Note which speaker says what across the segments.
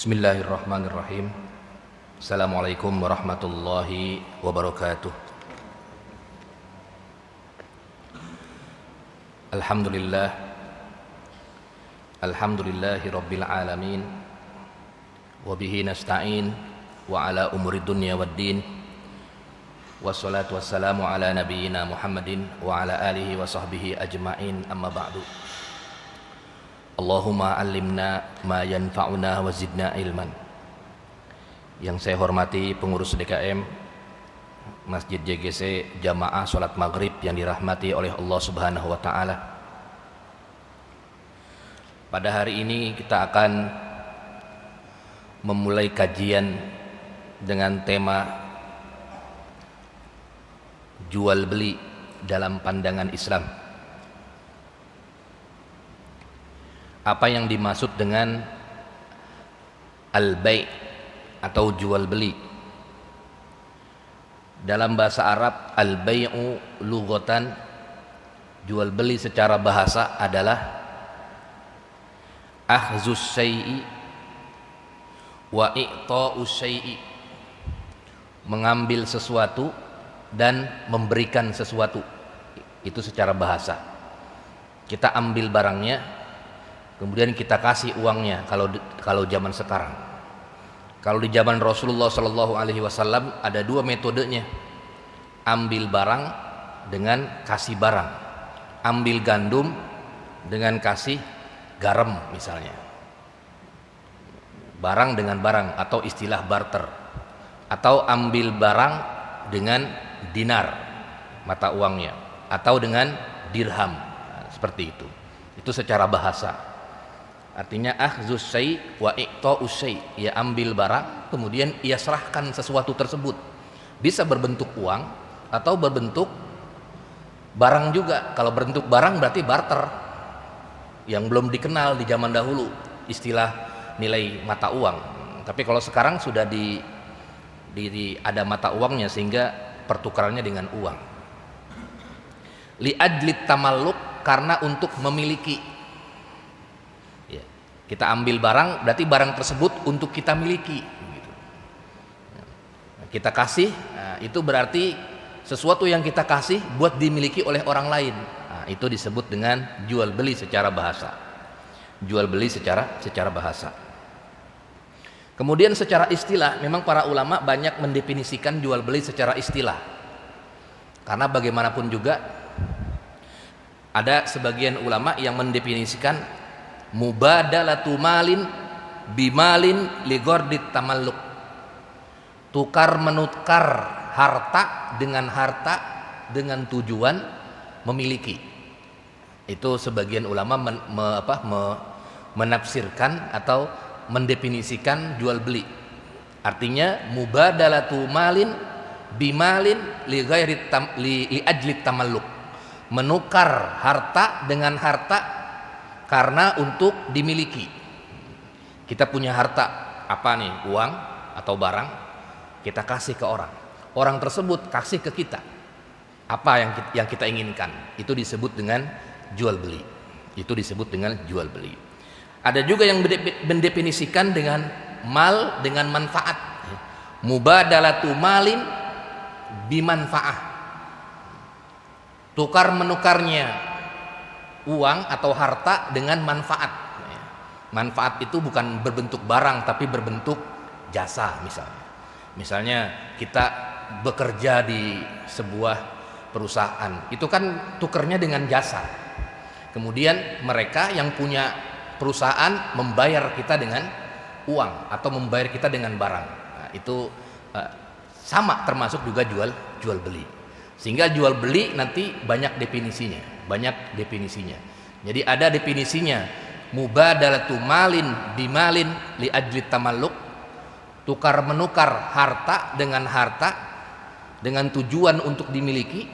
Speaker 1: Bismillahirrahmanirrahim. Assalamualaikum warahmatullahi wabarakatuh. Alhamdulillah. Alhamdulillahi rabbil alamin. Wabihi nasta'in wa ala umuri dunya waddin. Wassalatu wassalamu ala nabiyyina Muhammadin wa ala alihi wa sahbihi ajma'in, amma ba'du. Allahumma allimna ma yanfa'una wa zidna ilman. Yang saya hormati pengurus DKM Masjid JGC Jamaah Salat Maghrib yang dirahmati oleh Allah Subhanahu wa Ta'ala. Pada hari ini kita akan memulai kajian dengan tema jual beli dalam pandangan Islam. Apa yang dimaksud dengan al-bai' atau jual beli? Dalam bahasa Arab, al-bai'u lughatan, jual beli secara bahasa adalah akhzus syai'i wa i'ta'us syai'i, mengambil sesuatu dan memberikan sesuatu. Itu secara bahasa. Kita ambil barangnya, kemudian kita kasih uangnya. Kalau zaman sekarang, kalau di zaman Rasulullah Shallallahu Alaihi Wasallam ada dua metodenya: ambil barang dengan kasih barang, ambil gandum dengan kasih garam misalnya, barang dengan barang atau istilah barter, atau ambil barang dengan dinar mata uangnya atau dengan dirham. Nah, seperti itu. Itu secara bahasa. Artinya akhzus syai' wa i'ta'us syai', ia ambil barang kemudian ia serahkan sesuatu tersebut. Bisa berbentuk uang atau berbentuk barang juga. Kalau berbentuk barang berarti barter, yang belum dikenal di zaman dahulu istilah nilai mata uang. Tapi kalau sekarang sudah ada mata uangnya sehingga pertukarannya dengan uang. Li ajlit tamalluk, karena untuk memiliki. Kita ambil barang, berarti barang tersebut untuk kita miliki. Kita kasih, nah, itu berarti sesuatu yang kita kasih buat dimiliki oleh orang lain. Nah, itu disebut dengan jual beli secara bahasa. Jual beli secara bahasa. Kemudian secara istilah, memang para ulama banyak mendefinisikan jual beli secara istilah. Karena bagaimanapun juga ada sebagian ulama yang mendefinisikan mubadalatu malin bimalin li ghardit tamalluk, tukar menukar harta dengan tujuan memiliki. Itu sebagian ulama menafsirkan atau mendefinisikan jual beli. Artinya mubadalatu malin bimalin li ajlit tamalluk, menukar harta dengan harta karena untuk dimiliki. Kita punya harta, apa nih, uang atau barang, kita kasih ke orang. Orang tersebut kasih ke kita apa yang kita inginkan. Itu disebut dengan jual beli. Itu disebut dengan jual beli. Ada juga yang mendefinisikan dengan mal dengan manfaat. Mubadalatu malin bimanfaah, tukar menukarnya uang atau harta dengan manfaat. Manfaat itu bukan berbentuk barang tapi berbentuk jasa. Misalnya kita bekerja di sebuah perusahaan, itu kan tukernya dengan jasa. Kemudian mereka yang punya perusahaan membayar kita dengan uang atau membayar kita dengan barang. Nah, itu sama, termasuk juga jual beli. Sehingga jual beli nanti banyak definisinya. Jadi ada definisinya mubadalatu malin bimalin li ajlit tamalluk, tukar menukar harta dengan tujuan untuk dimiliki.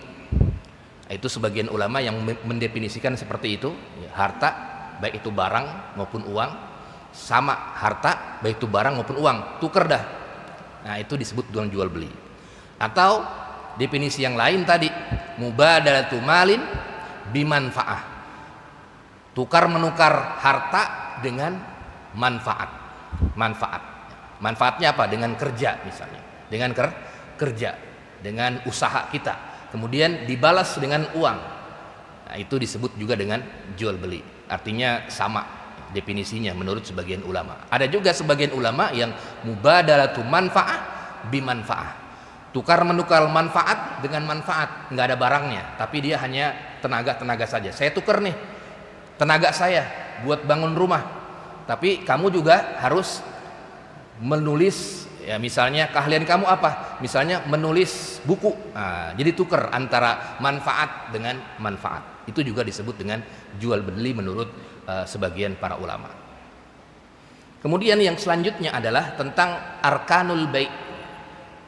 Speaker 1: Itu sebagian ulama yang mendefinisikan seperti itu. Harta baik itu barang maupun uang, sama harta baik itu barang maupun uang, tukar dah. Nah, itu disebut dengan jual beli. Atau definisi yang lain tadi, mubadalatu malin bimanfaah, tukar menukar harta dengan manfaat. manfaat. Manfaatnya apa? Dengan kerja misalnya, dengan kerja, dengan usaha kita, kemudian dibalas dengan uang. Nah, itu disebut juga dengan jual beli. Artinya sama definisinya menurut sebagian ulama. Ada juga sebagian ulama yang mubadalatu manfaah bimanfaah, tukar menukar manfaat dengan manfaat, nggak ada barangnya, tapi dia hanya tenaga saja. Saya tukar nih tenaga saya buat bangun rumah, tapi kamu juga harus menulis, ya misalnya keahlian kamu apa, misalnya menulis buku. Nah, jadi tukar antara manfaat dengan manfaat. Itu juga disebut dengan jual beli menurut sebagian para ulama. Kemudian yang selanjutnya adalah tentang arkanul bai',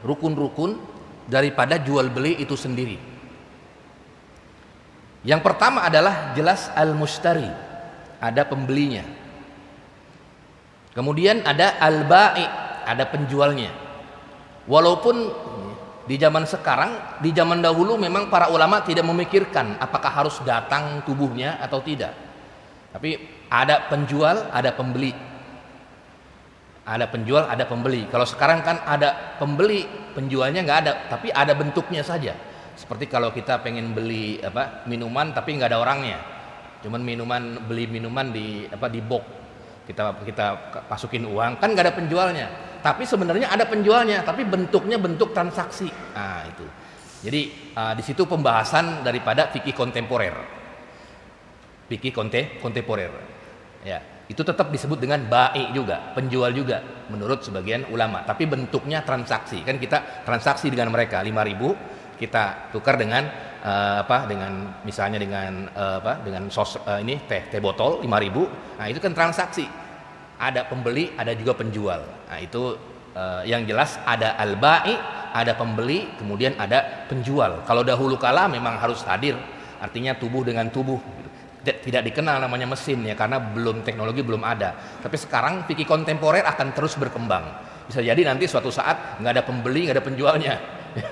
Speaker 1: rukun-rukun daripada jual beli itu sendiri. Yang pertama adalah jelas al-mushtari, ada pembelinya. Kemudian ada al-ba'i, ada penjualnya. Walaupun di zaman sekarang, di zaman dahulu memang para ulama tidak memikirkan apakah harus datang tubuhnya atau tidak. Tapi ada penjual, ada pembeli. Ada penjual, ada pembeli. Kalau sekarang kan ada pembeli, penjualnya nggak ada, tapi ada bentuknya saja. Seperti kalau kita pengen beli minuman tapi nggak ada orangnya, cuman beli minuman di box, kita masukin uang, kan nggak ada penjualnya. Tapi sebenarnya ada penjualnya, tapi bentuknya bentuk transaksi. Nah itu. Jadi di situ pembahasan daripada fikih kontemporer. Fikih kontemporer. Ya, itu tetap disebut dengan ba'i juga, penjual juga menurut sebagian ulama. Tapi bentuknya transaksi. Kan kita transaksi dengan mereka 5.000, kita tukar dengan dengan misalnya dengan teh botol 5.000. Nah, itu kan transaksi. Ada pembeli, ada juga penjual. Nah, itu yang jelas ada al-ba'i, ada pembeli, kemudian ada penjual. Kalau dahulu kala memang harus hadir, artinya tubuh dengan tubuh. Tidak dikenal namanya mesin ya, karena teknologi belum ada. Tapi sekarang fikih kontemporer akan terus berkembang. Bisa jadi nanti suatu saat nggak ada pembeli, nggak ada penjualnya.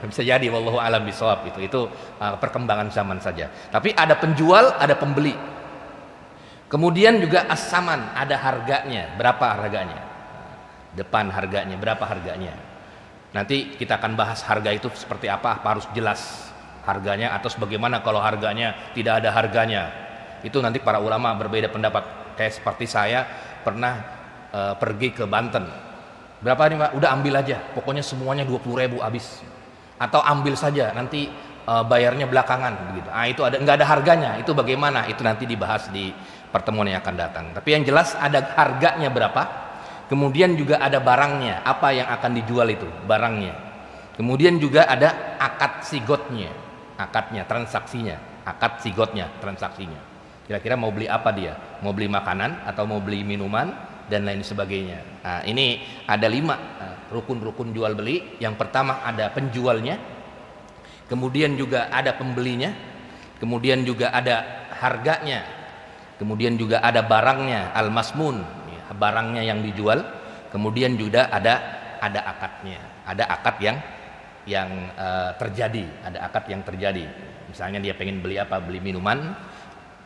Speaker 1: Bisa jadi, wallahu alam bisawab. Itu perkembangan zaman saja. Tapi ada penjual, ada pembeli. Kemudian juga as-saman, ada harganya, berapa harganya, depan harganya, berapa harganya. Nanti kita akan bahas harga itu seperti apa harus jelas harganya, atau bagaimana kalau harganya tidak ada harganya. Itu nanti para ulama berbeda pendapat. Kayak seperti saya pernah pergi ke Banten, berapa nih Pak? Udah ambil aja, pokoknya semuanya 20.000 habis. Atau ambil saja, nanti bayarnya belakangan begitu. Itu nggak ada harganya. Itu bagaimana? Itu nanti dibahas di pertemuan yang akan datang. Tapi yang jelas ada harganya berapa. Kemudian juga ada barangnya, apa yang akan dijual itu, barangnya. Kemudian juga ada akad sigotnya, akadnya, transaksinya, akad sigotnya, transaksinya. Kira-kira mau beli apa dia? Mau beli makanan atau mau beli minuman dan lain sebagainya. Nah, ini ada 5 rukun-rukun jual beli. Yang pertama ada penjualnya, kemudian juga ada pembelinya, kemudian juga ada harganya, kemudian juga ada barangnya, al-masmun, barangnya yang dijual, kemudian juga ada akadnya, ada akad yang terjadi, ada akad yang terjadi. Misalnya dia pengen beli apa, beli minuman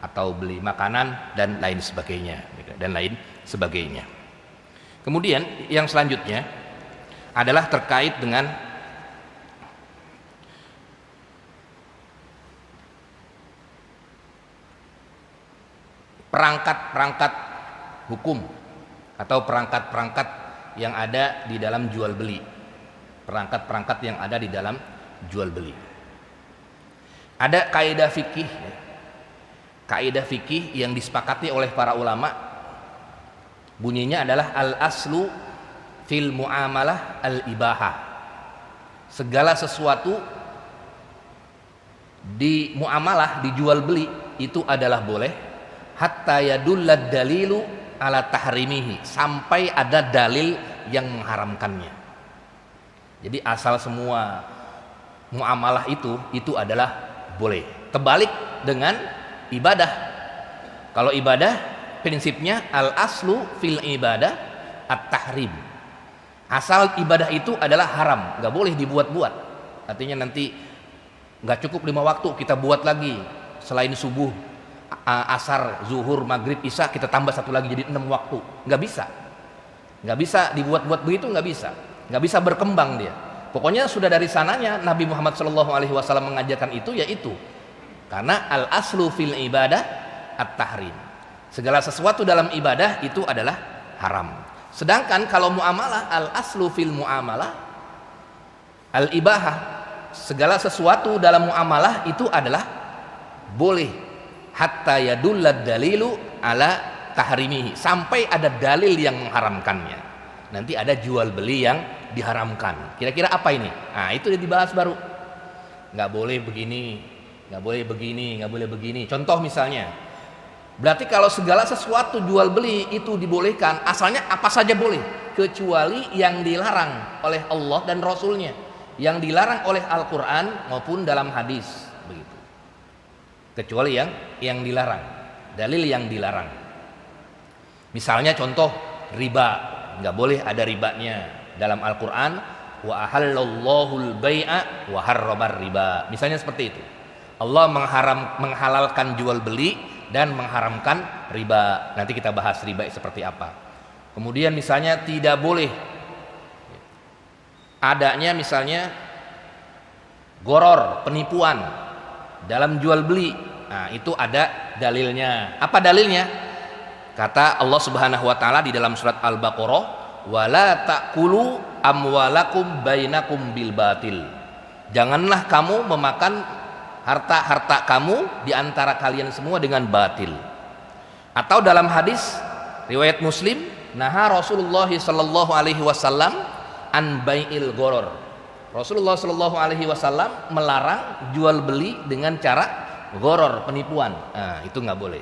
Speaker 1: atau beli makanan dan lain sebagainya, dan lain sebagainya. Kemudian yang selanjutnya adalah terkait dengan perangkat-perangkat hukum atau perangkat-perangkat yang ada di dalam jual beli. Perangkat-perangkat yang ada di dalam jual beli. Ada kaidah fikih, kaidah fikih yang disepakati oleh para ulama, bunyinya adalah al-aslu fil muamalah al-ibahah. Segala sesuatu di muamalah, di jual beli itu adalah boleh, hatta yadullad dalilu ala tahrimihi, sampai ada dalil yang mengharamkannya. Jadi asal semua muamalah itu adalah boleh. Terbalik dengan ibadah. Kalau ibadah prinsipnya al-aslu fil ibadah at-tahrim. Asal ibadah itu adalah haram, nggak boleh dibuat-buat. Artinya nanti nggak cukup 5 waktu, kita buat lagi selain subuh, asar, zuhur, maghrib, isya, kita tambah 1 lagi jadi 6 waktu. Nggak bisa. Nggak bisa dibuat-buat begitu, nggak bisa berkembang dia. Pokoknya sudah dari sananya Nabi Muhammad SAW mengajarkan itu, yaitu karena al aslu fil ibadah at-tahrim. Segala sesuatu dalam ibadah itu adalah haram. Sedangkan kalau muamalah, al aslu fil muamalah al ibahah. Segala sesuatu dalam muamalah itu adalah boleh, hatta yadullad dalilu ala tahrimihi, sampai ada dalil yang mengharamkannya. Nanti ada jual beli yang diharamkan. Kira-kira apa ini? Nah, itu dibahas baru. Nggak boleh begini, nggak boleh begini, nggak boleh begini. Contoh misalnya, berarti kalau segala sesuatu jual beli itu dibolehkan, asalnya apa saja boleh, kecuali yang dilarang oleh Allah dan Rasulnya, yang dilarang oleh Al-Quran maupun dalam hadis, begitu. Kecuali yang dilarang, dalil yang dilarang. Misalnya contoh riba, nggak boleh ada ribanya. Dalam Al-Quran, wa ahallallahu al-bai'a wa harramar riba. Misalnya seperti itu. Allah menghalalkan jual beli dan mengharamkan riba. Nanti kita bahas riba seperti apa. Kemudian misalnya tidak boleh adanya misalnya goror, penipuan dalam jual beli. Nah, itu ada dalilnya. Apa dalilnya? Kata Allah Subhanahu wa taala di dalam surat Al-Baqarah, wala ta'kulu amwalakum bainakum bil batil. Janganlah kamu memakan harta-harta kamu di antara kalian semua dengan batil. Atau dalam hadis riwayat Muslim, naha Rasulullah sallallahu alaihi wasallam an bai'il gharar. Rasulullah sallallahu alaihi wasallam melarang jual beli dengan cara gharar, penipuan. Nah, itu nggak boleh.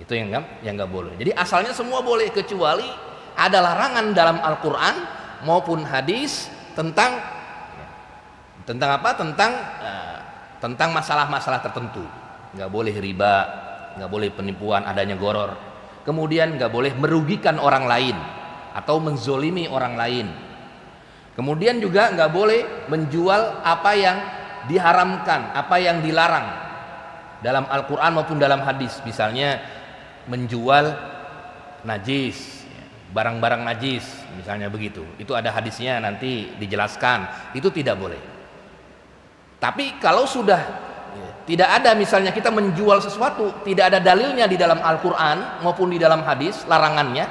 Speaker 1: Itu yang nggak boleh. Jadi asalnya semua boleh, kecuali ada larangan dalam Al-Quran maupun hadis tentang apa? Tentang masalah-masalah tertentu. Nggak boleh riba, nggak boleh penipuan, adanya goror. Kemudian nggak boleh merugikan orang lain atau menzolimi orang lain. Kemudian juga nggak boleh menjual apa yang diharamkan, apa yang dilarang dalam Al-Quran maupun dalam hadis. Misalnya menjual najis, barang-barang najis, misalnya begitu. Itu ada hadisnya, nanti dijelaskan. Itu tidak boleh. Tapi kalau sudah tidak ada, misalnya kita menjual sesuatu, tidak ada dalilnya di dalam Al-Quran maupun di dalam hadis, larangannya,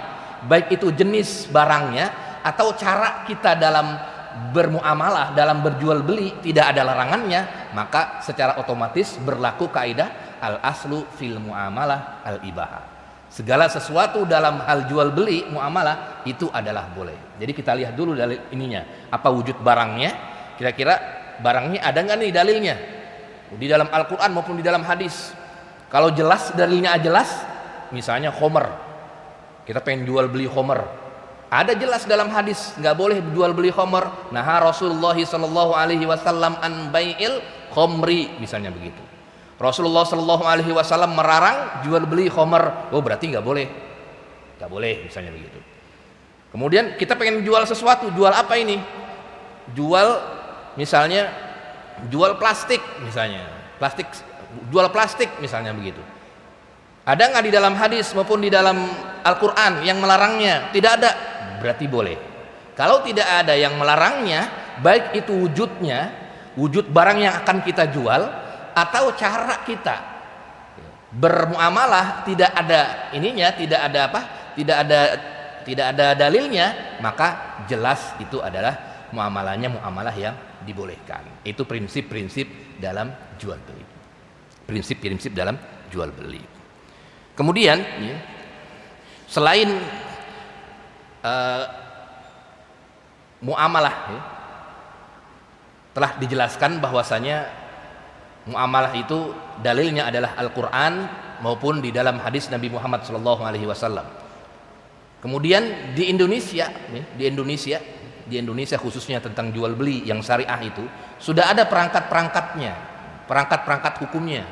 Speaker 1: baik itu jenis barangnya atau cara kita dalam bermuamalah, dalam berjual beli, tidak ada larangannya, maka secara otomatis berlaku kaidah al-aslu fil muamalah al-ibahah. Segala sesuatu dalam hal jual beli muamalah itu adalah boleh. Jadi kita lihat dulu dalil ininya, apa wujud barangnya, kira-kira barangnya ada nggak nih dalilnya di dalam Al-Quran maupun di dalam hadis. Kalau jelas dalilnya jelas, misalnya khomer, kita pengen jual beli khomer, ada jelas dalam hadis nggak boleh jual beli khomer. Nah, Rasulullah Shallallahu Alaihi Wasallam an bai'il khomri, misalnya begitu. Rasulullah Shallallahu Alaihi Wasallam melarang jual beli khomer. Oh, berarti nggak boleh, misalnya begitu. Kemudian kita pengen jual sesuatu, jual apa ini? Jual misalnya jual plastik, misalnya jual plastik, misalnya begitu. Ada nggak di dalam hadis maupun di dalam Al-Quran yang melarangnya? Tidak ada, berarti boleh. Kalau tidak ada yang melarangnya, baik itu wujudnya, wujud barang yang akan kita jual, atau cara kita bermuamalah, tidak ada ininya, tidak ada dalilnya, maka jelas itu adalah muamalahnya muamalah yang dibolehkan. Itu prinsip-prinsip dalam jual beli. Prinsip-prinsip dalam jual beli. Kemudian selain muamalah, telah dijelaskan bahwasanya muamalah itu dalilnya adalah Al-Quran maupun di dalam hadis Nabi Muhammad SAW. Kemudian di Indonesia khususnya tentang jual beli yang syariah itu sudah ada perangkat-perangkat hukumnya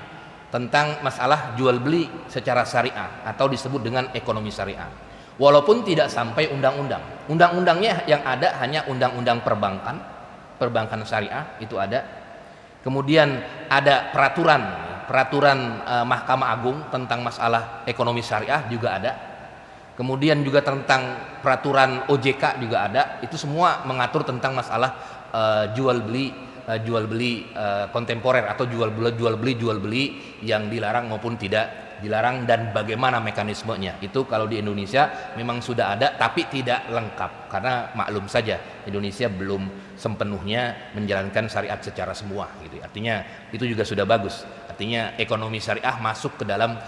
Speaker 1: tentang masalah jual beli secara syariah atau disebut dengan ekonomi syariah. Walaupun tidak sampai undang-undang. Undang-undangnya yang ada hanya undang-undang perbankan syariah itu ada. Kemudian ada peraturan Mahkamah Agung tentang masalah ekonomi syariah juga ada. Kemudian juga tentang peraturan OJK juga ada. Itu semua mengatur tentang masalah jual beli kontemporer atau jual beli yang dilarang maupun tidak dilarang, dan bagaimana mekanismenya. Itu kalau di Indonesia memang sudah ada tapi tidak lengkap, karena maklum saja Indonesia belum sepenuhnya menjalankan syariat secara semua gitu. Artinya itu juga sudah bagus. Artinya ekonomi syariah masuk ke dalam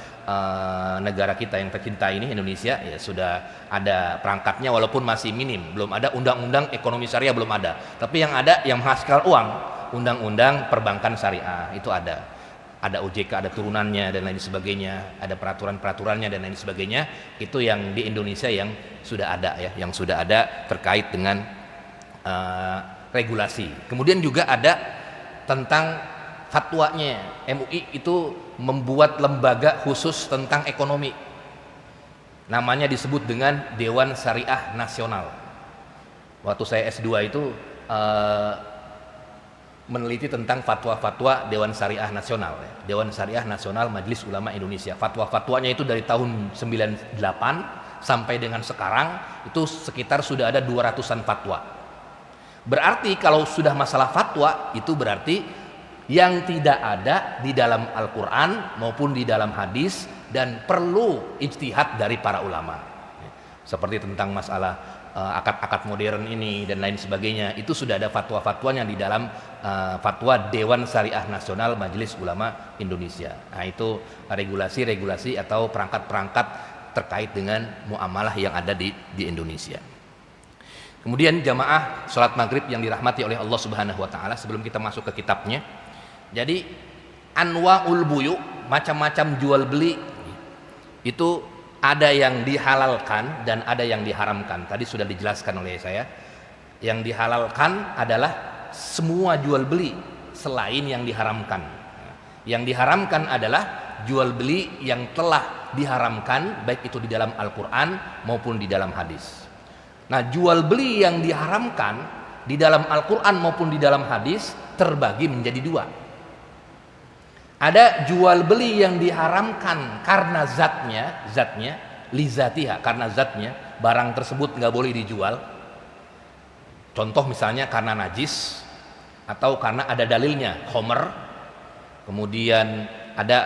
Speaker 1: negara kita yang tercinta ini, Indonesia, ya sudah ada perangkatnya walaupun masih minim. Belum ada undang-undang ekonomi syariah, belum ada. Tapi yang ada yang menghasilkan uang, undang-undang perbankan syariah itu ada. Ada OJK, ada turunannya dan lain sebagainya, ada peraturan-peraturannya dan lain sebagainya. Itu yang di Indonesia yang sudah ada ya, yang sudah ada terkait dengan regulasi. Kemudian juga ada tentang fatwanya. MUI itu membuat lembaga khusus tentang ekonomi. Namanya disebut dengan Dewan Syariah Nasional. Waktu saya S2 itu meneliti tentang fatwa-fatwa Dewan Syariah Nasional, Dewan Syariah Nasional Majelis Ulama Indonesia. Fatwa-fatwanya itu dari tahun 98 sampai dengan sekarang itu sekitar sudah ada 200-an fatwa. Berarti kalau sudah masalah fatwa itu berarti yang tidak ada di dalam Al-Quran maupun di dalam hadis dan perlu ijtihad dari para ulama. Seperti tentang masalah akad-akad modern ini dan lain sebagainya, itu sudah ada fatwa-fatwanya di dalam fatwa Dewan Syariah Nasional Majelis Ulama Indonesia. Nah, itu regulasi-regulasi atau perangkat-perangkat terkait dengan muamalah yang ada di Indonesia. Kemudian jamaah sholat maghrib yang dirahmati oleh Allah Subhanahu wa Ta'ala, sebelum kita masuk ke kitabnya, jadi anwaul buyu, macam-macam jual beli itu ada yang dihalalkan dan ada yang diharamkan. Tadi sudah dijelaskan oleh saya. Yang dihalalkan adalah semua jual beli selain yang diharamkan. Yang diharamkan adalah jual beli yang telah diharamkan, baik itu di dalam Al-Quran maupun di dalam hadis. Nah, jual beli yang diharamkan di dalam Al-Quran maupun di dalam hadis terbagi menjadi dua. Ada jual beli yang diharamkan karena zatnya lizatiha, karena zatnya barang tersebut nggak boleh dijual. Contoh misalnya karena najis atau karena ada dalilnya khomer. Kemudian ada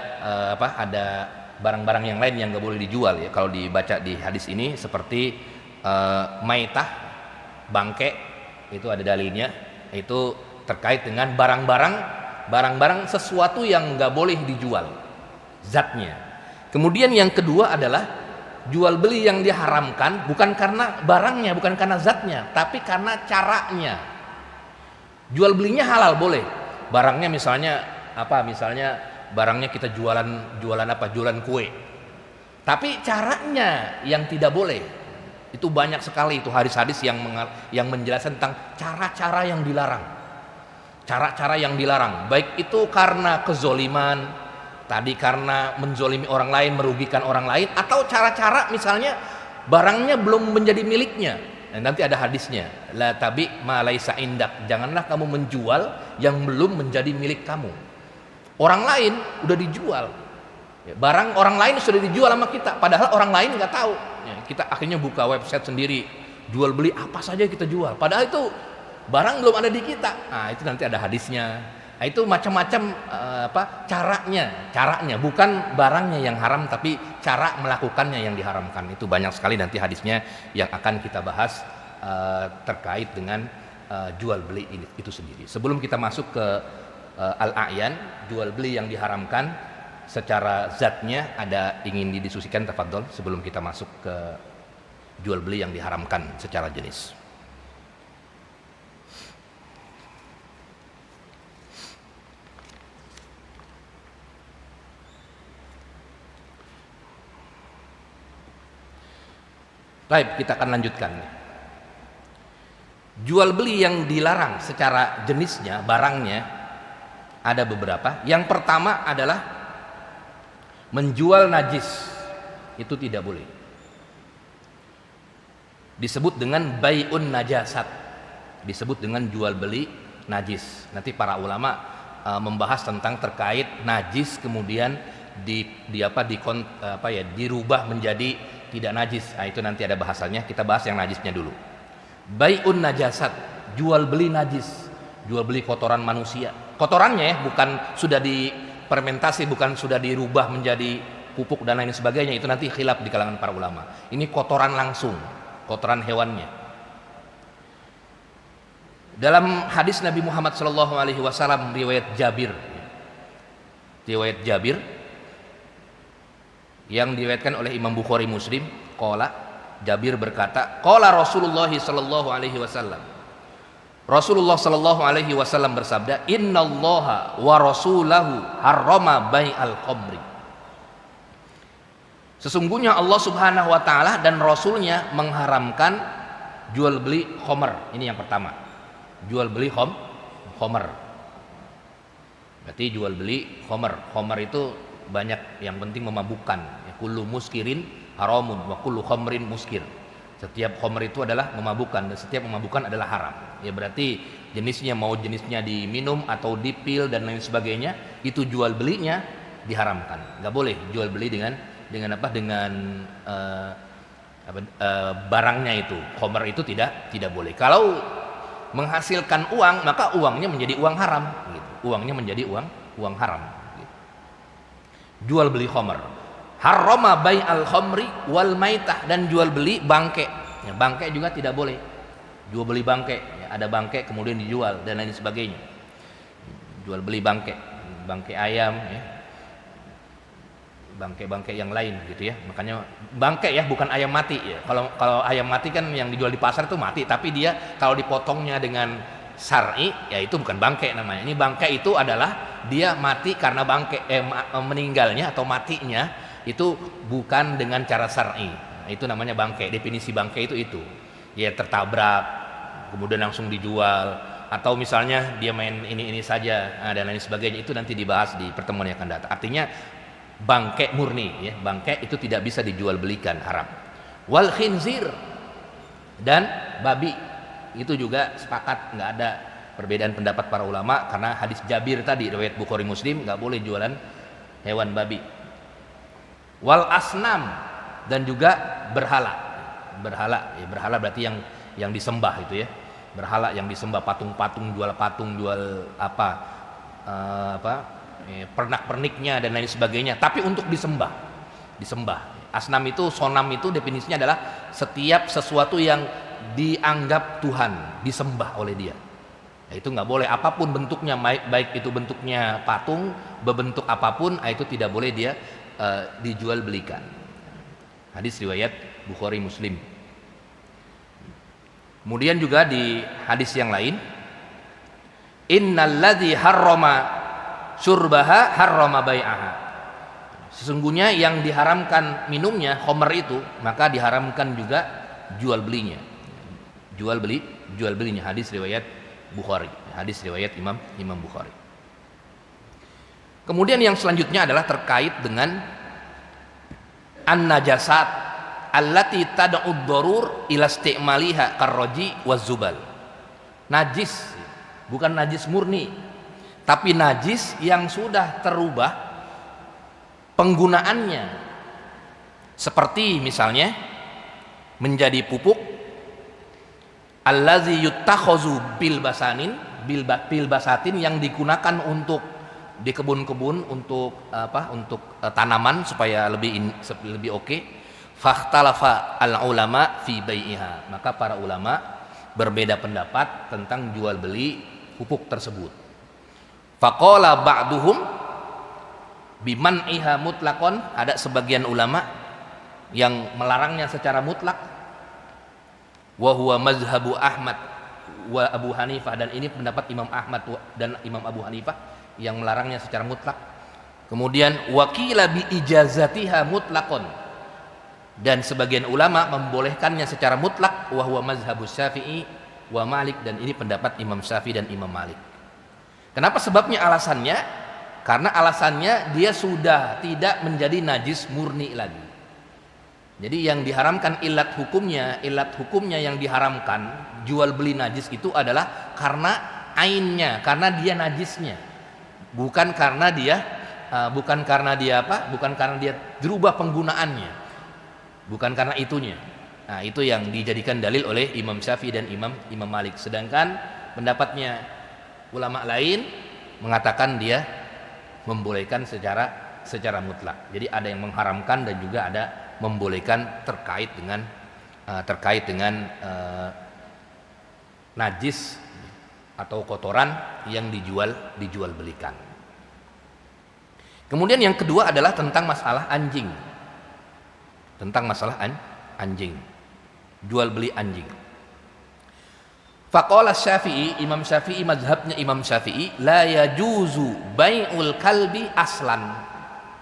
Speaker 1: ada barang-barang yang lain yang nggak boleh dijual ya. Kalau dibaca di hadis ini seperti maitah, bangke, itu ada dalilnya. Itu terkait dengan barang-barang sesuatu yang nggak boleh dijual, zatnya. Kemudian yang kedua adalah jual beli yang diharamkan bukan karena barangnya, bukan karena zatnya, tapi karena caranya. Jual belinya halal boleh, barangnya misalnya barangnya kita jualan kue, tapi caranya yang tidak boleh. Itu banyak sekali itu hadis-hadis yang menjelaskan tentang cara-cara yang dilarang. Cara-cara yang dilarang, baik itu karena kezoliman, tadi karena menzolimi orang lain, merugikan orang lain, atau cara-cara misalnya barangnya belum menjadi miliknya. Nah, nanti ada hadisnya, la tabi ma laisa indak, janganlah kamu menjual yang belum menjadi milik kamu. Orang lain udah dijual, barang orang lain sudah dijual sama kita, padahal orang lain nggak tahu. Kita akhirnya buka website sendiri, jual beli apa saja kita jual, padahal itu barang belum ada di kita. Nah, itu nanti ada hadisnya. Nah, itu macam-macam caranya bukan barangnya yang haram, tapi cara melakukannya yang diharamkan. Itu banyak sekali nanti hadisnya yang akan kita bahas terkait dengan jual beli ini itu sendiri. Sebelum kita masuk ke al-a'yan, jual beli yang diharamkan secara zatnya, ada ingin didiskusikan, tafadhol, sebelum kita masuk ke jual beli yang diharamkan secara jenis. Baik, kita akan lanjutkan. Jual beli yang dilarang secara jenisnya, barangnya, ada beberapa. Yang pertama adalah menjual najis. Itu tidak boleh. Disebut dengan bai'un najasat. Disebut dengan jual beli najis. Nanti para ulama membahas tentang terkait najis kemudian dirubah menjadi tidak najis. Nah, itu nanti ada bahasanya, kita bahas yang najisnya dulu. Bai'un najasat, jual beli najis, jual beli kotoran manusia. Kotorannya ya, bukan sudah difermentasi, bukan sudah dirubah menjadi pupuk dan lain sebagainya. Itu nanti khilaf di kalangan para ulama. Ini kotoran langsung, kotoran hewannya. Dalam hadis Nabi Muhammad SAW riwayat Jabir yang diriwayatkan oleh Imam Bukhari Muslim, qala, Jabir berkata, qala Rasulullah sallallahu alaihi wasallam. Rasulullah sallallahu alaihi wasallam bersabda, innallaha wa rasulahu harrama bai'al khamri. Sesungguhnya Allah Subhanahu wa taala dan rasulnya mengharamkan jual beli khamr. Ini yang pertama. Jual beli khamr. Berarti jual beli khamr. Khamr itu banyak, yang penting memabukkan. Ya, kullu muskirin haramun wa kullu khamrin muskir. Setiap khamr itu adalah memabukkan dan setiap memabukkan adalah haram. Ya berarti jenisnya, mau jenisnya diminum atau dipil dan lain sebagainya, itu jual belinya diharamkan. Nggak boleh jual beli dengan barangnya itu. Khamr itu tidak boleh. Kalau menghasilkan uang, maka uangnya menjadi uang haram gitu. Uangnya menjadi uang haram gitu. Jual beli khamr. Harrama bai'al khamri wal maitah, dan jual beli bangke. Ya, bangke juga tidak boleh. Jual beli bangke, ya, ada bangke kemudian dijual dan lain sebagainya. Jual beli bangke ayam, ya. Bangke yang lain gitu ya. Makanya bangke ya, bukan ayam mati ya. Kalau ayam mati kan yang dijual di pasar itu mati, tapi dia kalau dipotongnya dengan syar'i ya itu bukan bangke namanya. Ini bangke itu adalah dia mati karena meninggalnya atau matinya itu bukan dengan cara syar'i. Nah, itu namanya bangke. Definisi bangke itu ya tertabrak kemudian langsung dijual, atau misalnya dia main ini saja dan lain sebagainya. Itu nanti dibahas di pertemuan yang akan datang. Artinya bangke murni ya, bangke itu tidak bisa dijual belikan, haram. Wal khinzir, dan babi itu juga sepakat, nggak ada perbedaan pendapat para ulama, karena hadis Jabir tadi riwayat Bukhari Muslim, nggak boleh jualan hewan babi. Wal asnam, dan juga berhala ya, berhala berarti yang disembah itu ya, berhala yang disembah, patung-patung, jual pernak-perniknya dan lain sebagainya, tapi untuk disembah. Asnam itu, sonam itu definisinya adalah setiap sesuatu yang dianggap Tuhan, disembah oleh dia. Nah, itu nggak boleh, apapun bentuknya, baik itu bentuknya patung, berbentuk apapun, itu tidak boleh dia dijual belikan. Hadis riwayat Bukhari Muslim. Kemudian juga di hadis yang lain, innalladzi harrama syurbaha harrama bai'aha. Sesungguhnya yang diharamkan minumnya khamr itu, maka diharamkan juga jual belinya. Jual belinya. Hadis riwayat Bukhari. Hadis riwayat Imam Bukhari. Kemudian yang selanjutnya adalah terkait dengan an-najasat allati tad'ud darur ila istimaliha karroji wazubal. Najis, bukan najis murni, tapi najis yang sudah terubah penggunaannya, seperti misalnya menjadi pupuk, allazi yuttakhazu bil basatin, yang digunakan untuk di kebun-kebun untuk tanaman supaya lebih oke. Fakhtalafa al ulama fi bai'iha, maka para ulama berbeda pendapat tentang jual beli pupuk tersebut. Faqala ba'duhum biman'iha mutlaqon, ada sebagian ulama yang melarangnya secara mutlak, wa huwa mazhabu Ahmad wa Abu Hanifah, dan ini pendapat Imam Ahmad dan Imam Abu Hanifah yang melarangnya secara mutlak. Kemudian wakila bi ijazatiha mutlaqon, dan sebagian ulama membolehkannya secara mutlak, wa huwa mazhabus Syafi'i wa Malik, dan ini pendapat Imam Syafi'i dan Imam Malik. Kenapa? Sebabnya, alasannya karena alasannya dia sudah tidak menjadi najis murni lagi. Jadi yang diharamkan ilat hukumnya yang diharamkan jual beli najis itu adalah karena ainnya, karena dia najisnya, bukan karena dia dirubah penggunaannya. bukan karena itunya. Nah, itu yang dijadikan dalil oleh Imam Syafi'i dan Imam Malik. Sedangkan pendapatnya ulama lain mengatakan dia membolehkan secara mutlak. Jadi ada yang mengharamkan dan juga ada membolehkan terkait dengan najis atau kotoran yang dijual belikan. Kemudian yang kedua adalah tentang masalah anjing. Tentang masalah anjing. Jual beli anjing. Faqala Syafi'i, Imam Syafi'i, mazhabnya Imam Syafi'i, la yajuzu bai'ul kalbi aslan.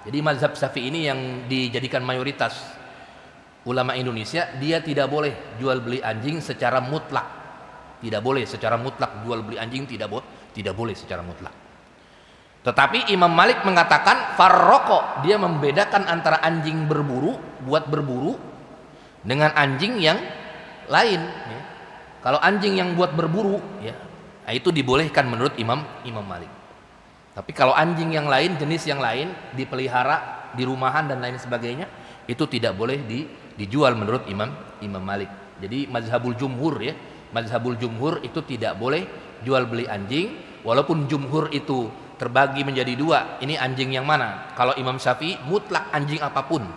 Speaker 1: Jadi mazhab Syafi'i ini yang dijadikan mayoritas ulama Indonesia, dia tidak boleh jual beli anjing secara mutlak. Tidak boleh secara mutlak jual beli anjing, tidak boleh secara mutlak. Tetapi Imam Malik mengatakan farroko, dia membedakan antara anjing buat berburu dengan anjing yang lain, ya. Kalau anjing yang buat berburu, ya, itu dibolehkan menurut Imam Malik. Tapi kalau anjing yang lain, jenis yang lain, dipelihara di rumahan dan lain sebagainya, itu tidak boleh dijual menurut Imam Malik. Jadi mazhabul jumhur, ya, mazhabul jumhur itu tidak boleh jual beli anjing, walaupun jumhur itu terbagi menjadi dua. Ini anjing yang mana? Kalau Imam Syafi'i mutlak anjing apapun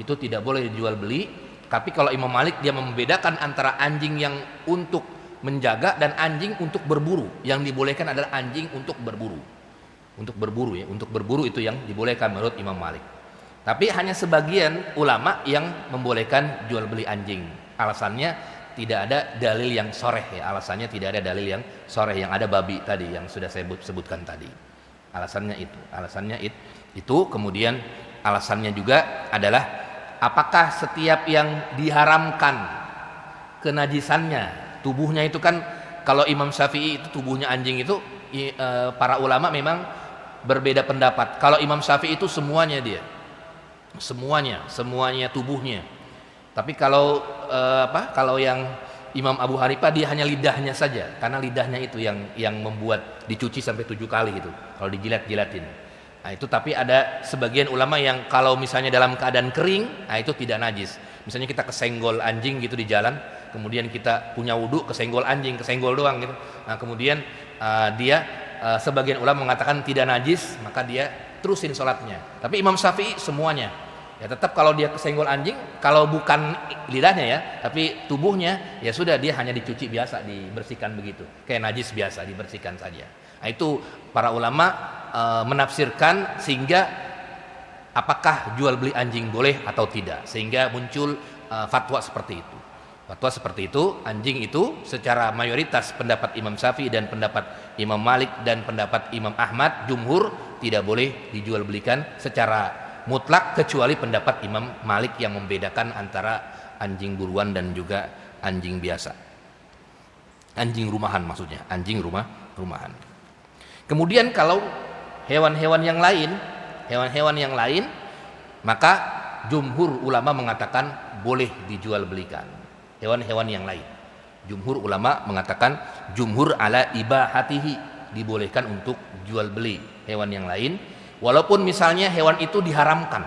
Speaker 1: itu tidak boleh dijual beli. Tapi kalau Imam Malik dia membedakan antara anjing yang untuk menjaga dan anjing untuk berburu. Yang dibolehkan adalah anjing untuk berburu. Untuk berburu, ya, untuk berburu itu yang dibolehkan menurut Imam Malik. Tapi hanya sebagian ulama yang membolehkan jual beli anjing. Alasannya tidak ada dalil yang soreh, ya. Alasannya tidak ada dalil yang soreh, yang ada babi tadi yang sudah saya sebutkan tadi. Alasannya itu. Kemudian alasannya juga adalah apakah setiap yang diharamkan kenajisannya, tubuhnya itu kan, kalau Imam Syafi'i itu tubuhnya anjing itu, para ulama memang berbeda pendapat. Kalau Imam Syafi'i itu semuanya tubuhnya. Tapi kalau kalau yang Imam Abu Hanifah dia hanya lidahnya saja, karena lidahnya itu yang membuat dicuci sampai 7 kali gitu, kalau dijilat-jilatin. Nah, itu tapi ada sebagian ulama yang kalau misalnya dalam keadaan kering, nah itu tidak najis. Misalnya kita kesenggol anjing gitu di jalan, kemudian kita punya wudhu, kesenggol anjing, kesenggol doang gitu. Nah, kemudian sebagian ulama mengatakan tidak najis, maka dia terusin sholatnya. Tapi Imam Syafi'i semuanya. Ya tetap kalau dia kesenggol anjing, kalau bukan lidahnya ya, tapi tubuhnya, ya sudah dia hanya dicuci biasa, dibersihkan begitu. Kayak najis biasa, dibersihkan saja. Nah, itu para ulama menafsirkan sehingga apakah jual beli anjing boleh atau tidak, sehingga muncul fatwa seperti itu. Fatwa seperti itu, anjing itu secara mayoritas pendapat Imam Syafi'i dan pendapat Imam Malik dan pendapat Imam Ahmad, jumhur tidak boleh dijual belikan secara mutlak, kecuali pendapat Imam Malik yang membedakan antara anjing buruan dan juga anjing biasa. Anjing rumahan maksudnya, anjing rumahan. Kemudian kalau hewan-hewan yang lain, maka jumhur ulama mengatakan boleh dijual belikan. Hewan-hewan yang lain, jumhur ulama mengatakan jumhur ala ibahatihi, dibolehkan untuk jual beli hewan yang lain, walaupun misalnya hewan itu diharamkan.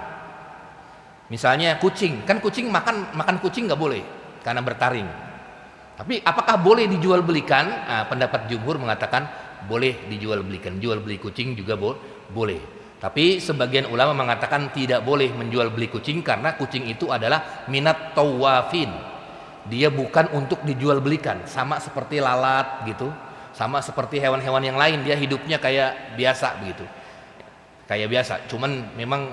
Speaker 1: Misalnya kucing, kan kucing makan kucing nggak boleh karena bertaring. Tapi apakah boleh dijual belikan? Nah, pendapat jumhur mengatakan boleh dijual belikan. Jual beli kucing juga boleh. Tapi sebagian ulama mengatakan tidak boleh menjual beli kucing karena kucing itu adalah minat tawafin. Dia bukan untuk dijual belikan, sama seperti lalat gitu, sama seperti hewan-hewan yang lain, dia hidupnya kayak biasa begitu. Kayak biasa, cuman memang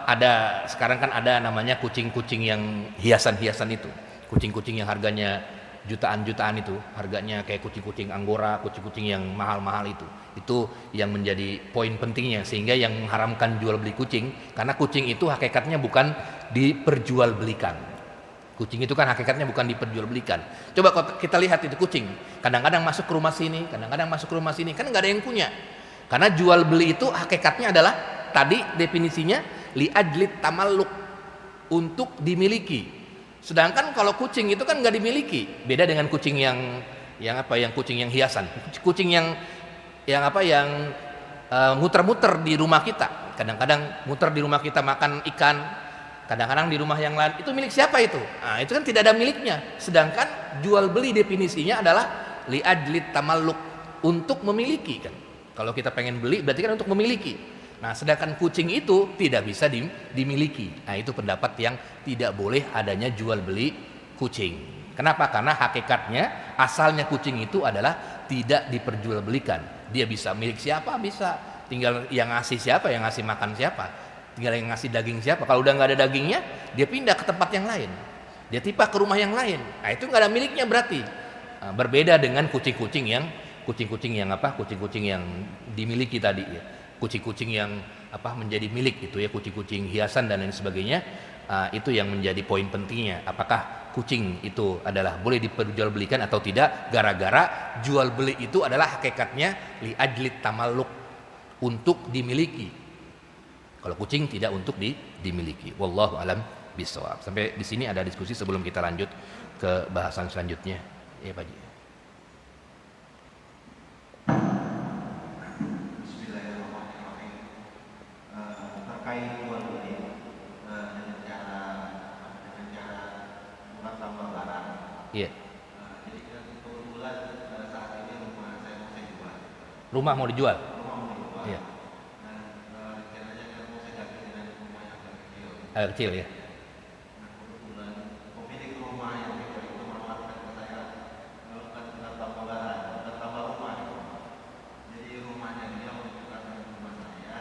Speaker 1: ada sekarang kan ada namanya kucing-kucing yang hiasan-hiasan itu. Kucing-kucing yang harganya jutaan-jutaan itu, harganya kayak kucing-kucing Anggora, kucing-kucing yang mahal-mahal itu yang menjadi poin pentingnya, sehingga yang mengharamkan jual beli kucing karena kucing itu hakikatnya bukan diperjualbelikan. Kucing itu kan hakikatnya bukan diperjualbelikan. Coba kita lihat itu kucing, kadang-kadang masuk ke rumah sini, kadang-kadang masuk ke rumah sini, kan nggak ada yang punya. Karena jual beli itu hakikatnya adalah tadi definisinya li'ajlit tamalluk, untuk dimiliki. Sedangkan kalau kucing itu kan nggak dimiliki. Beda dengan kucing yang kucing yang hiasan, kucing yang muter-muter di rumah kita. Kadang-kadang muter di rumah kita makan ikan, Kadang-kadang di rumah yang lain itu milik siapa itu? Nah, itu kan tidak ada miliknya. Sedangkan jual beli definisinya adalah li ajlit tamalluk, untuk memiliki kan. Kalau kita pengen beli berarti kan untuk memiliki. Nah, sedangkan kucing itu tidak bisa dimiliki. Nah, itu pendapat yang tidak boleh adanya jual beli kucing. Kenapa? Karena hakikatnya asalnya kucing itu adalah tidak diperjualbelikan. Dia bisa milik siapa bisa, tinggal yang ngasih siapa, yang ngasih makan siapa, tinggal yang ngasih daging siapa. Kalau udah nggak ada dagingnya, dia pindah ke tempat yang lain, dia tipah ke rumah yang lain. Nah, itu nggak ada miliknya berarti. Nah, berbeda dengan kucing-kucing yang kucing-kucing yang dimiliki tadi ya, kucing-kucing yang menjadi milik itu ya, kucing-kucing hiasan dan lain sebagainya. Itu yang menjadi poin pentingnya, apakah kucing itu adalah boleh diperjualbelikan atau tidak, gara-gara jual beli itu adalah hakikatnya li ajlit tamalluk, untuk dimiliki. Kalau kucing tidak untuk dimiliki. Wallahu alam bisawab. Sampai di sini ada diskusi sebelum kita lanjut ke bahasan selanjutnya. Ya, Pak Ji.
Speaker 2: Bismillahirrahmanirrahim. Terkait jual beli dengan cara bukan tambah barang.
Speaker 1: Iya.
Speaker 2: Jadi kebetulan saat ini rumah saya mau saya jual.
Speaker 1: Rumah mau dijual?
Speaker 2: Rumah mau dijual.
Speaker 1: Iya.
Speaker 2: Dan rencananya kan mau saya ganti dengan rumah yang agak kecil.
Speaker 1: Agak kecil ya.
Speaker 2: Nah, kebetulan pemilik rumah yang kecil itu menawarkan ke saya melakukan tambah barang, bukan tambah rumah. Jadi rumahnya dia menunjukkan dengan rumah saya,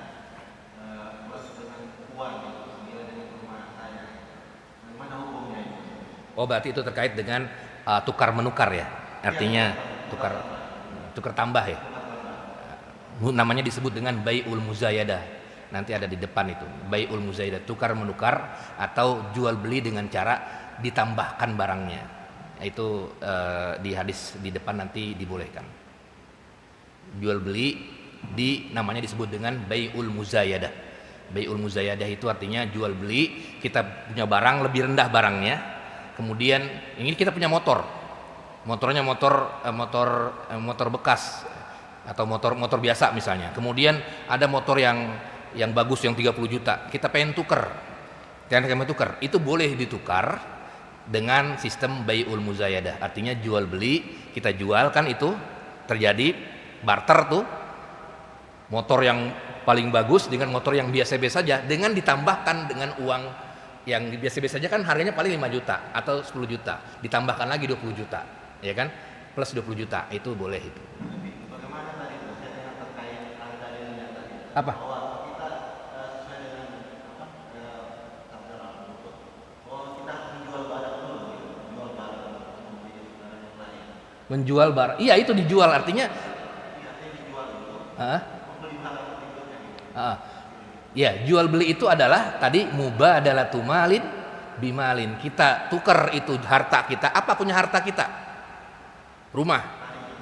Speaker 2: plus dengan uang itu senilai dengan rumah saya. Bagaimana hukumnya itu?
Speaker 1: Oh, berarti itu terkait dengan tukar menukar ya, artinya tukar tambah ya. Namanya disebut dengan bai'ul muzayadah. Nanti ada di depan itu, bai'ul muzayadah, tukar menukar atau jual beli dengan cara ditambahkan barangnya. Itu di hadis di depan nanti dibolehkan. Jual beli namanya disebut dengan bai'ul muzayadah. Bai'ul muzayadah itu artinya jual beli, kita punya barang lebih rendah barangnya. Kemudian ini kita punya motornya motor bekas atau motor biasa misalnya. Kemudian ada motor yang bagus yang 30 juta, kita pengen tuker. Itu boleh ditukar dengan sistem bai'ul muzayadah. Artinya jual beli, kita jual kan, itu terjadi barter tuh, motor yang paling bagus dengan motor yang biasa-biasa saja, dengan ditambahkan dengan uang yang biasa-biasa saja kan harganya paling 5 juta atau 10 juta, ditambahkan lagi 20 juta, ya kan, plus 20 juta, itu boleh itu.
Speaker 2: Bagaimana tadi dengan terkait harga dirinya tadi?
Speaker 1: Apa?
Speaker 2: Bahwa kita sesuai dengan sabda Rasul, bahwa kita menjual barang dulu, menjual barang membeli barang yang lain.
Speaker 1: Menjual barang, iya itu dijual artinya.
Speaker 2: Artinya dijual itu membeli barang berikutnya.
Speaker 1: Ya, jual beli itu adalah tadi mubadalatu malin bimalin. Kita tukar itu harta kita, apa punya harta kita? Rumah.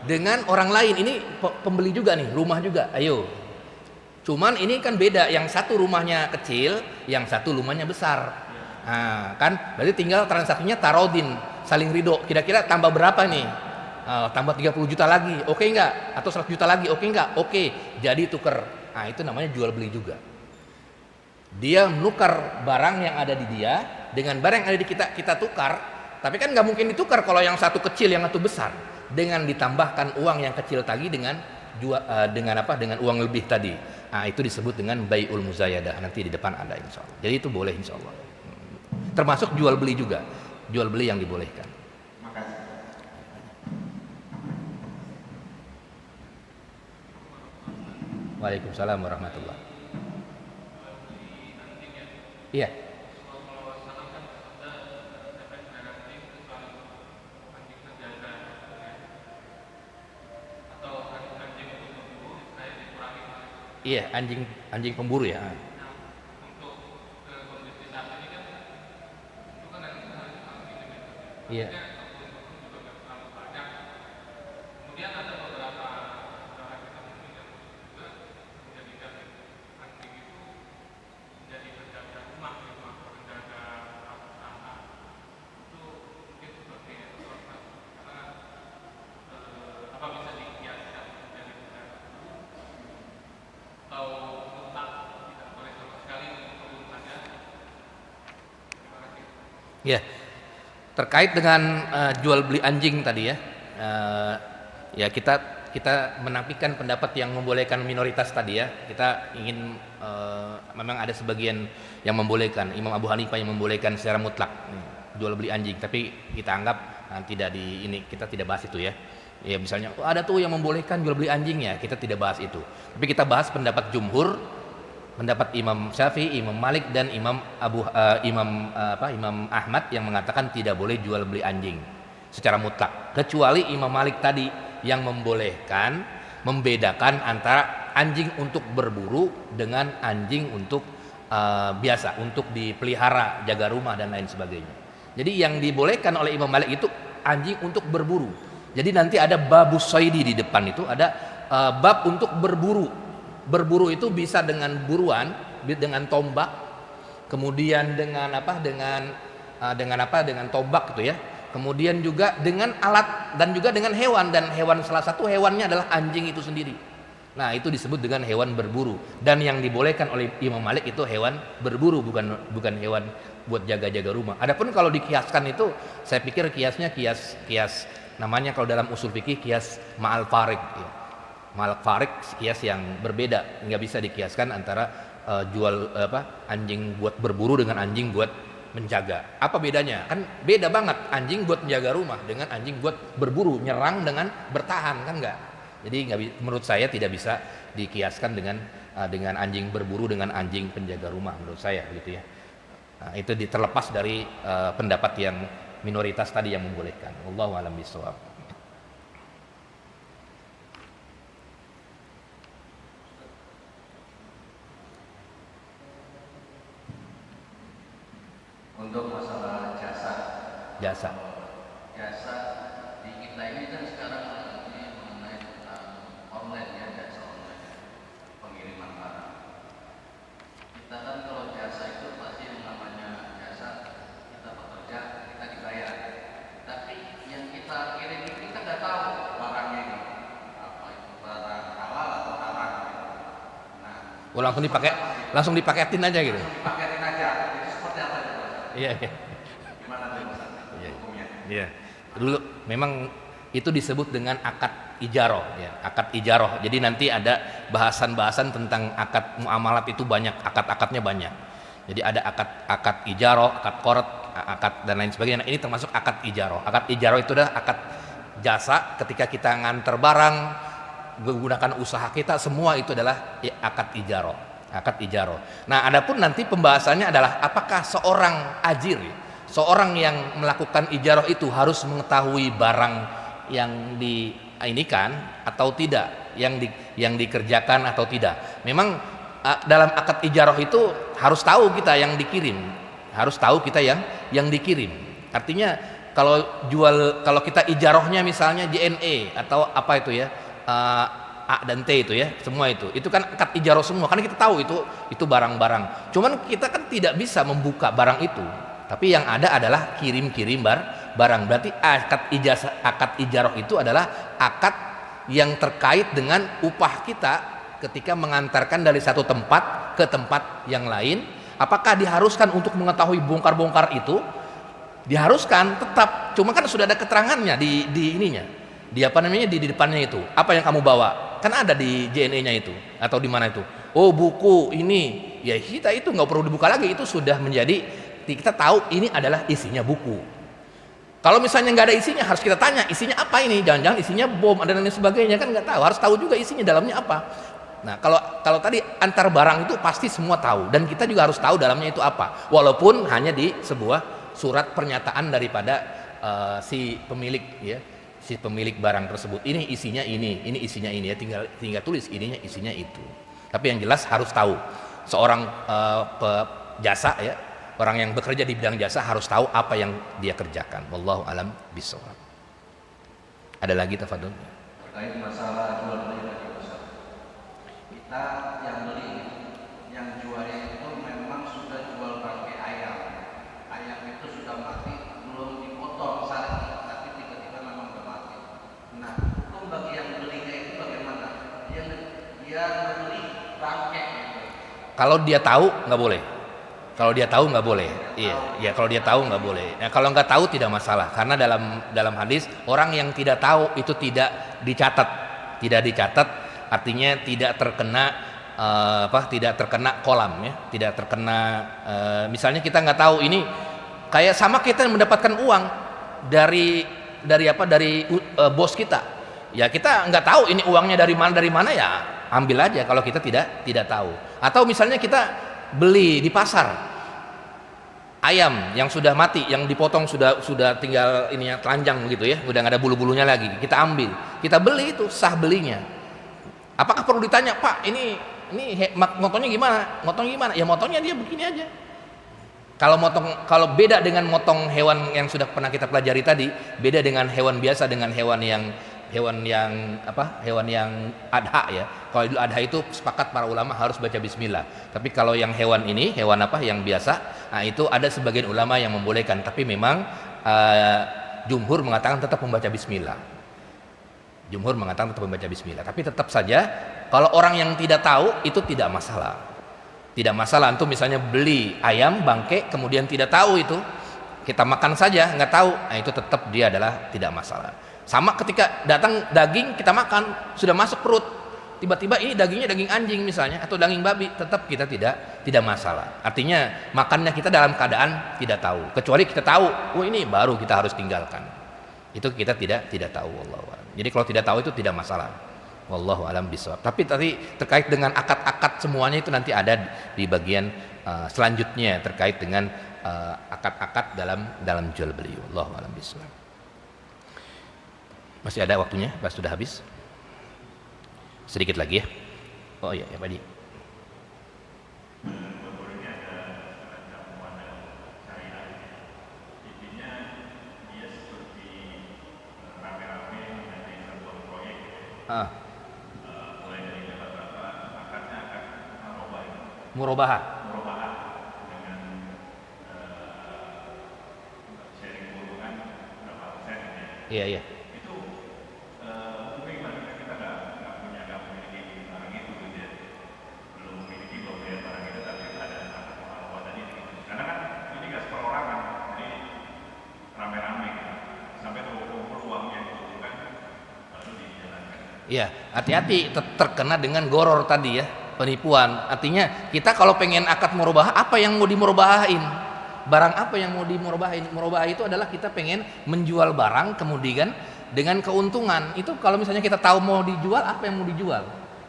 Speaker 1: Dengan orang lain, ini pembeli juga nih, rumah juga. Ayo. Cuman ini kan beda, yang satu rumahnya kecil, yang satu rumahnya besar. Nah, kan berarti tinggal transaksinya tarodin, saling ridho. Kira-kira tambah berapa nih? Tambah 30 juta lagi, oke enggak? Atau 100 juta lagi, oke enggak? Oke, jadi tuker. Nah, itu namanya jual beli juga. Dia menukar barang yang ada di dia dengan barang yang ada di kita tukar. Tapi kan nggak mungkin ditukar kalau yang satu kecil yang satu besar, dengan ditambahkan uang yang kecil tadi dengan uang lebih tadi. Nah, itu disebut dengan bai'ul muzayadah. Nanti di depan ada insyaallah. Jadi itu boleh insyaallah. Termasuk jual beli juga, jual beli yang dibolehkan.
Speaker 2: Makasih.
Speaker 1: Waalaikumsalam warahmatullahi. Iya. Iya, anjing pemburu ya. Iya. Ya, terkait dengan jual beli anjing tadi ya, ya kita menafikan pendapat yang membolehkan minoritas tadi ya. Kita ingin memang ada sebagian yang membolehkan, Imam Abu Hanifah yang membolehkan secara mutlak jual beli anjing, tapi kita anggap tidak di ini, kita tidak bahas itu ya. Ya misalnya ada tuh yang membolehkan jual beli anjing, ya kita tidak bahas itu. Tapi kita bahas pendapat jumhur, pendapat Imam Syafi'i, Imam Malik dan Imam Imam Ahmad yang mengatakan tidak boleh jual beli anjing secara mutlak, kecuali Imam Malik tadi yang membolehkan membedakan antara anjing untuk berburu dengan anjing untuk biasa untuk dipelihara, jaga rumah dan lain sebagainya. Jadi yang dibolehkan oleh Imam Malik itu anjing untuk berburu. Jadi nanti ada babus soidi di depan itu ada bab untuk berburu. Berburu itu bisa dengan buruan, dengan tombak, kemudian dengan dengan tombak gitu ya. Kemudian juga dengan alat dan juga dengan hewan, dan hewan salah satu hewannya adalah anjing itu sendiri. Nah, itu disebut dengan hewan berburu, dan yang dibolehkan oleh Imam Malik itu hewan berburu, bukan hewan buat jaga-jaga rumah. Adapun kalau dikiaskan itu saya pikir kiasnya kias namanya kalau dalam usul fikih kias ma'al farik ya. Ma'al farik kias yang berbeda, nggak bisa dikiaskan antara jual anjing buat berburu dengan anjing buat menjaga. Apa bedanya? Kan beda banget anjing buat menjaga rumah dengan anjing buat berburu, nyerang dengan bertahan, kan enggak. Jadi menurut saya tidak bisa dikiaskan dengan anjing berburu dengan anjing penjaga rumah, menurut saya gitu ya. Nah, itu terlepas dari pendapat yang minoritas tadi yang membolehkan. Wallahu a'lam bishawab.
Speaker 2: Untuk masalah jasa
Speaker 1: Jasa.
Speaker 2: di kita ini kan sekarang lagi mengenai online ya, jasa online pengiriman barang. Kita kan kalau jasa itu pasti yang namanya jasa, kita bekerja, kita dibayar. Tapi yang kita kirim ini kita nggak tahu barangnya ini apa, itu barang halal atau haram. Nah,
Speaker 1: langsung dipaketin aja gitu.
Speaker 2: dipaketin aja. Itu seperti apa itu, Mas?
Speaker 1: Iya.
Speaker 2: Gimana tuh, Mas? Hukumnya?
Speaker 1: Iya. Dulu memang itu disebut dengan akad ijaroh ya, akad ijaroh. Jadi nanti ada bahasan-bahasan tentang akad muamalat itu banyak, akad-akadnya banyak. Jadi ada akad ijaroh, akad qard, akad dan lain sebagainya. Nah, ini termasuk akad ijaroh. Akad ijaroh itu adalah akad jasa ketika kita nganter barang, menggunakan usaha kita, semua itu adalah akad ijaroh. Akad ijaroh. Nah, adapun nanti pembahasannya adalah apakah seorang ajir, seorang yang melakukan ijaroh itu harus mengetahui barang yang diinikan atau tidak, yang dikerjakan atau tidak. Memang dalam akad ijaroh itu harus tahu kita yang dikirim, harus tahu kita yang dikirim. Artinya kalau kita ijarohnya misalnya JNE atau apa itu ya, A dan T itu ya, semua itu kan akad ijaroh semua, karena kita tahu itu barang-barang. Cuman kita kan tidak bisa membuka barang itu, tapi yang ada adalah kirim-kirim barang. Berarti akad ijaroh itu adalah akad yang terkait dengan upah kita ketika mengantarkan dari satu tempat ke tempat yang lain. Apakah diharuskan untuk mengetahui bongkar-bongkar itu? Diharuskan tetap, cuma kan sudah ada keterangannya di ininya, di depannya itu. Apa yang kamu bawa? Kan ada di JNE-nya itu atau di mana itu. Oh, buku ini. Ya kita itu nggak perlu dibuka lagi, itu sudah menjadi, kita tahu ini adalah isinya buku. Kalau misalnya nggak ada isinya, harus kita tanya isinya apa ini. Jangan-jangan isinya bom dan lain sebagainya, kan nggak tahu. Harus tahu juga isinya dalamnya apa. Nah, kalau tadi antar barang itu pasti semua tahu, dan kita juga harus tahu dalamnya itu apa. Walaupun hanya di sebuah surat pernyataan daripada si pemilik ya. Si pemilik barang tersebut, ini isinya ini isinya ini ya, tinggal tulis isinya itu. Tapi yang jelas harus tahu, seorang jasa ya, orang yang bekerja di bidang jasa harus tahu apa yang dia kerjakan. Wallahu alam bishawab. Ada lagi, tafadhol.
Speaker 2: Terkait masalah jual beli tadi, Ustaz. Kita yang beli, yang jualnya itu memang sudah jual bangkai ayam. Ayam itu sudah mati, belum dipotong misalnya, tapi tiba-tiba memang sudah mati. Nah, hukum bagi yang belinya itu bagaimana? Dia membeli bangkai itu.
Speaker 1: Kalau dia tahu nggak boleh. Kalau dia tahu nggak boleh. Iya, ya kalau dia tahu nggak boleh. Nah, kalau nggak tahu tidak masalah, karena dalam hadis orang yang tidak tahu itu tidak dicatat, artinya tidak terkena tidak terkena kolam ya, tidak terkena. Misalnya kita nggak tahu ini, kayak sama kita mendapatkan uang dari bos kita. Ya kita nggak tahu ini uangnya dari mana ya ambil aja kalau kita tidak tahu. Atau misalnya kita beli di pasar ayam yang sudah mati, yang dipotong sudah tinggal ininya telanjang begitu ya, udah nggak ada bulu-bulunya lagi, kita ambil, kita beli, itu sah belinya. Apakah perlu ditanya, Pak, ini motongnya gimana? Ya motongnya dia begini aja. Kalau beda dengan motong hewan yang sudah pernah kita pelajari tadi, beda dengan hewan biasa, dengan hewan yang adha ya. Kalau Idul Adha itu sepakat para ulama harus baca bismillah. Tapi kalau yang hewan yang biasa, nah itu ada sebagian ulama yang membolehkan, tapi memang jumhur mengatakan tetap membaca bismillah. Tapi tetap saja kalau orang yang tidak tahu itu tidak masalah. Tidak masalah antum misalnya beli ayam bangke kemudian tidak tahu itu, kita makan saja nggak tahu, nah itu tetap dia adalah tidak masalah. Sama ketika datang daging kita makan sudah masuk perut, tiba-tiba ini dagingnya daging anjing misalnya atau daging babi, tetap kita tidak masalah. Artinya makannya kita dalam keadaan tidak tahu, kecuali kita tahu, ini baru kita harus tinggalkan. Itu kita tidak tahu, wallahu a'lam. Jadi kalau tidak tahu itu tidak masalah, wallahu a'lam bishawab. Tapi tadi terkait dengan akad-akad semuanya itu nanti ada di bagian selanjutnya terkait dengan akad-akad dalam jual beli, wallahu a'lam bishawab. Masih ada waktunya? Sudah habis? Sedikit lagi ya. Oh iya, ya Pak Di. Murabahah. Iya. Iya, hati-hati terkena dengan goror tadi ya, penipuan. Artinya kita kalau pengen akad murabahah, apa yang mau dimurabahain? Barang apa yang mau dimurabahain? Murabahah itu adalah kita pengen menjual barang kemudian dengan keuntungan. Itu kalau misalnya kita tahu mau dijual, apa yang mau dijual?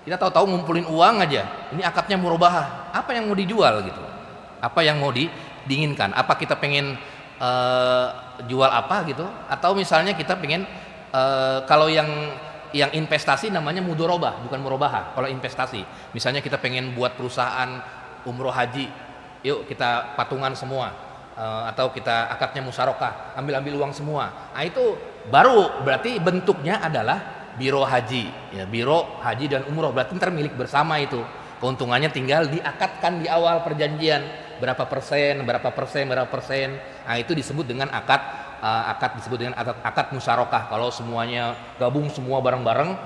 Speaker 1: Kita tahu-tahu ngumpulin uang aja. Ini akadnya murabahah. Apa yang mau dijual gitu? Apa yang mau diinginkan? Apa kita pengen jual apa gitu? Atau misalnya kita pengen kalau yang investasi namanya mudorobah, bukan murabahah. Kalau investasi, misalnya kita pengen buat perusahaan umroh haji, yuk kita patungan semua, atau kita akadnya musyarakah, ambil uang semua. Nah itu baru berarti bentuknya adalah biro haji, ya, biro haji dan umroh, berarti ntar milik bersama itu. Keuntungannya tinggal diakadkan di awal perjanjian, berapa persen. Nah itu disebut dengan akad disebut dengan akad musyarakah. Kalau semuanya gabung semua bareng-bareng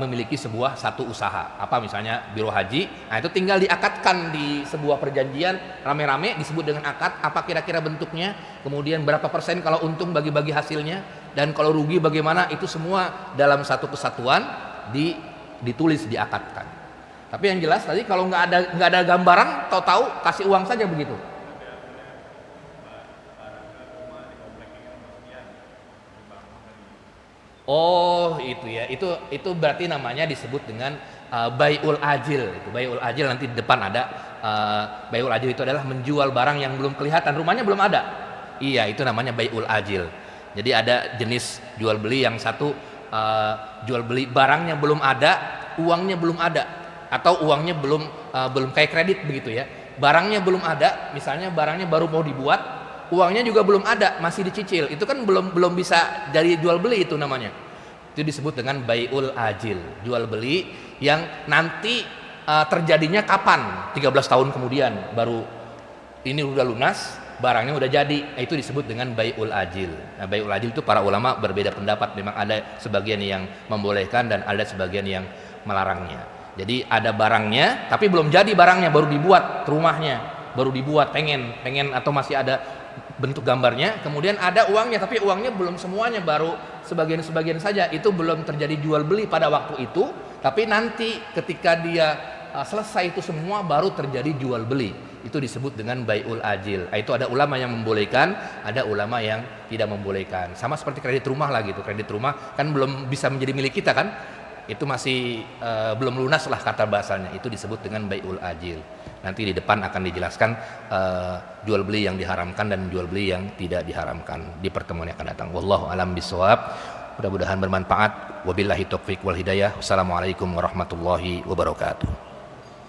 Speaker 1: memiliki satu usaha, apa misalnya biro haji, nah itu tinggal diakadkan di sebuah perjanjian rame-rame, disebut dengan akad. Apa kira-kira bentuknya, kemudian berapa persen kalau untung bagi-bagi hasilnya, dan kalau rugi bagaimana, itu semua dalam satu kesatuan ditulis, diakadkan. Tapi yang jelas tadi kalau nggak ada gambaran, tahu-tahu kasih uang saja begitu. Oh itu ya, itu berarti namanya disebut dengan bai'ul ajil. Itu bai'ul ajil, nanti di depan ada. Bai'ul ajil itu adalah menjual barang yang belum kelihatan, rumahnya belum ada. Iya, itu namanya bai'ul ajil. Jadi ada jenis jual beli, yang satu jual beli barangnya belum ada, uangnya belum ada, atau uangnya belum kayak kredit begitu ya. Barangnya belum ada, misalnya barangnya baru mau dibuat, uangnya juga belum ada, masih dicicil. Itu kan belum bisa jadi jual beli, itu namanya. Itu disebut dengan bai'ul ajil, jual beli yang nanti terjadinya kapan? 13 tahun kemudian baru ini udah lunas, barangnya udah jadi. Itu disebut dengan bai'ul ajil. Nah, bai'ul ajil itu para ulama berbeda pendapat. Memang ada sebagian yang membolehkan dan ada sebagian yang melarangnya. Jadi ada barangnya tapi belum jadi barangnya, baru dibuat rumahnya. baru dibuat, pengen atau masih ada bentuk gambarnya, kemudian ada uangnya tapi uangnya belum semuanya, baru sebagian saja, itu belum terjadi jual beli pada waktu itu, tapi nanti ketika dia selesai itu semua baru terjadi jual beli. Itu disebut dengan bai'ul ajil. Itu ada ulama yang membolehkan, ada ulama yang tidak membolehkan. Sama seperti kredit rumah lah gitu. Kredit rumah kan belum bisa menjadi milik kita kan? Itu masih belum lunas lah kata bahasanya. Itu disebut dengan bai'ul ajil. Nanti di depan akan dijelaskan jual beli yang diharamkan dan jual beli yang tidak diharamkan di pertemuan yang akan datang. Wallahu alam bisawab. Mudah-mudahan bermanfaat. Wabillahi taufiq wal hidayah. Wassalamualaikum warahmatullahi wabarakatuh.